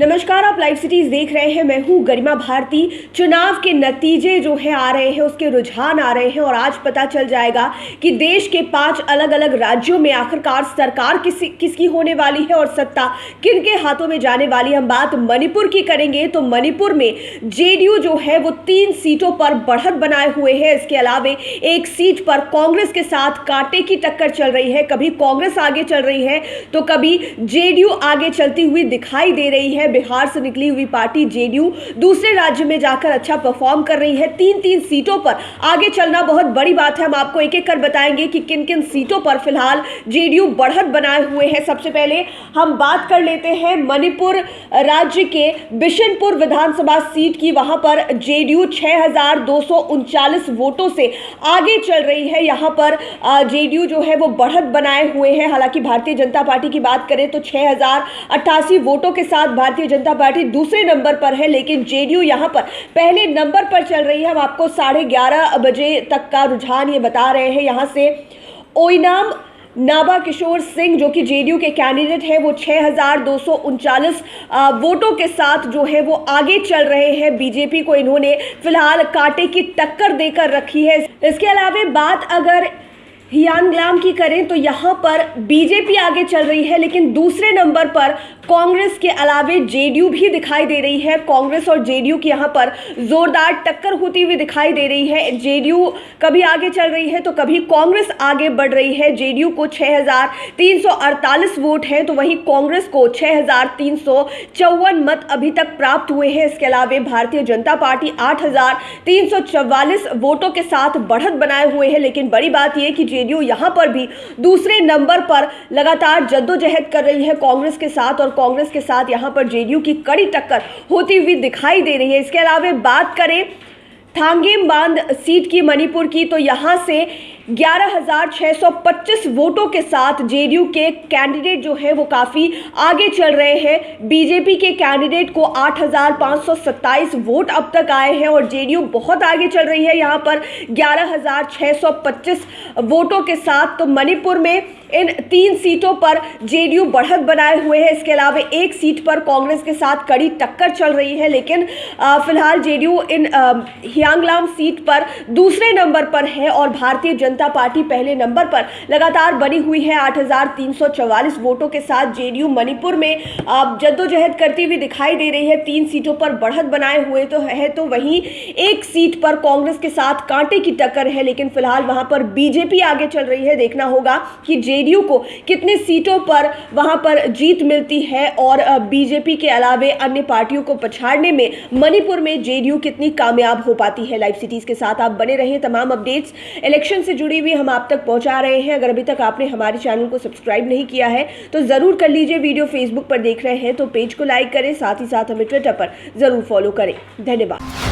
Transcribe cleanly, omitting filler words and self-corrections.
नमस्कार, आप live cities देख रहे हैं। मैं हूं गरिमा भारती। चुनाव के नतीजे जो है आ रहे हैं, उसके रुझान आ रहे हैं और आज पता चल जाएगा कि देश के 5 अलग अलग राज्यों में आखिरकार सरकार किसकी होने वाली है और सत्ता किन के हाथों में जाने वाली है। हम बात मणिपुर की करेंगे तो मणिपुर में जेडीयू जो है वो 3 सीटों पर बढ़त बनाए हुए है। इसके अलावा एक सीट पर कांग्रेस के साथ कांटे की टक्कर चल रही है। कभी कांग्रेस आगे चल रही है तो कभी जेडीयू आगे चलती हुई दिखाई दे रही है। बिहार से निकली हुई पार्टी जेडीयू दूसरे राज्य में जाकर अच्छा परफॉर्म कर रही है। 3 सीटों पर आगे चलना बहुत बड़ी बात है। हम आपको एक एक कर बताएंगे कि किन किन सीटों पर फिलहाल जेडीयू बढ़त बनाए हुए हैं। सबसे पहले हम बात कर लेते हैं मणिपुर राज्य के बिशनपुर विधानसभा सीट की। वहां पर जेडीयू 6239 वोटों से आगे चल रही है। यहां पर जेडीयू जो है वो बढ़त बनाए हुए हैं। हालांकि भारतीय जनता पार्टी की बात करें तो 6088 वोटों के साथ भारतीय जनता पार्टी दूसरे नंबर पर है, लेकिन जेडीयू यहां पर पहले नंबर पर चल रही है। हम आपको 11:30 बजे तक का रुझान ये बता रहे हैं। यहां से ओइनाम नाबा किशोर सिंह जो कि जेडीयू के कैंडिडेट है वो 6239 वोटों के साथ जो है वो आगे चल रहे हैं। बीजेपी को इन्होंने फिलहाल कांटे की टक्कर देकर रखी है। इसके अलावा बात अगर हियांगलाम की करें तो यहाँ पर बीजेपी आगे चल रही है, लेकिन दूसरे नंबर पर कांग्रेस के अलावे जेडीयू भी दिखाई दे रही है। कांग्रेस और जेडीयू की यहाँ पर जोरदार टक्कर होती हुई दिखाई दे रही है। जेडीयू कभी आगे चल रही है तो कभी कांग्रेस आगे बढ़ रही है। जेडीयू को 6348 वोट हैं तो वहीं कांग्रेस को 6354 मत अभी तक प्राप्त हुए हैं। इसके अलावा भारतीय जनता पार्टी 8344 वोटों के साथ बढ़त बनाए हुए है। लेकिन बड़ी बात यह कि जेडीयू यहां पर भी दूसरे नंबर पर लगातार जद्दोजहद कर रही है कांग्रेस के साथ, और कांग्रेस के साथ यहां पर जेडीयू की कड़ी टक्कर होती हुई दिखाई दे रही है। इसके अलावा बात करें थांगेम बांध सीट की मणिपुर की तो यहां से 11625 वोटों के साथ जेडीयू के कैंडिडेट जो है वो काफी आगे चल रहे हैं। बीजेपी के कैंडिडेट को 8527 वोट अब तक आए हैं और जेडीयू बहुत आगे चल रही है यहां पर 11625 वोटों के साथ। तो मणिपुर में इन 3 सीटों पर जेडीयू बढ़त बनाए हुए है। इसके अलावा एक सीट पर कांग्रेस के साथ कड़ी टक्कर चल रही है, लेकिन फिलहाल जेडीयू इन हियांगलाम सीट पर दूसरे नंबर पर है और भारतीय जनता पार्टी पहले नंबर पर लगातार बनी हुई है। 8344 वोटों के साथ जेडीयू मणिपुर में जद्दोजहद करती हुई दिखाई दे रही है। 3 सीटों पर बढ़त बनाए हुए तो वहीं एक सीट पर कांग्रेस के साथ कांटे की टक्कर है, लेकिन फिलहाल वहां पर बीजेपी आगे चल रही है। देखना होगा कि जेडीयू को कितने सीटों पर वहां पर जीत मिलती है और बीजेपी के अलावे अन्य पार्टियों को पछाड़ने में मणिपुर में जेडीयू कितनी कामयाब हो पाती है। लाइव सिटीज के साथ आप बने रहिए। तमाम अपडेट्स इलेक्शन से जुड़ी हुई हम आप तक पहुंचा रहे हैं। अगर अभी तक आपने हमारे चैनल को सब्सक्राइब नहीं किया है तो जरूर कर लीजिए। वीडियो फेसबुक पर देख रहे हैं तो पेज को लाइक करें, साथ ही साथ हमें ट्विटर पर जरूर फॉलो करें। धन्यवाद।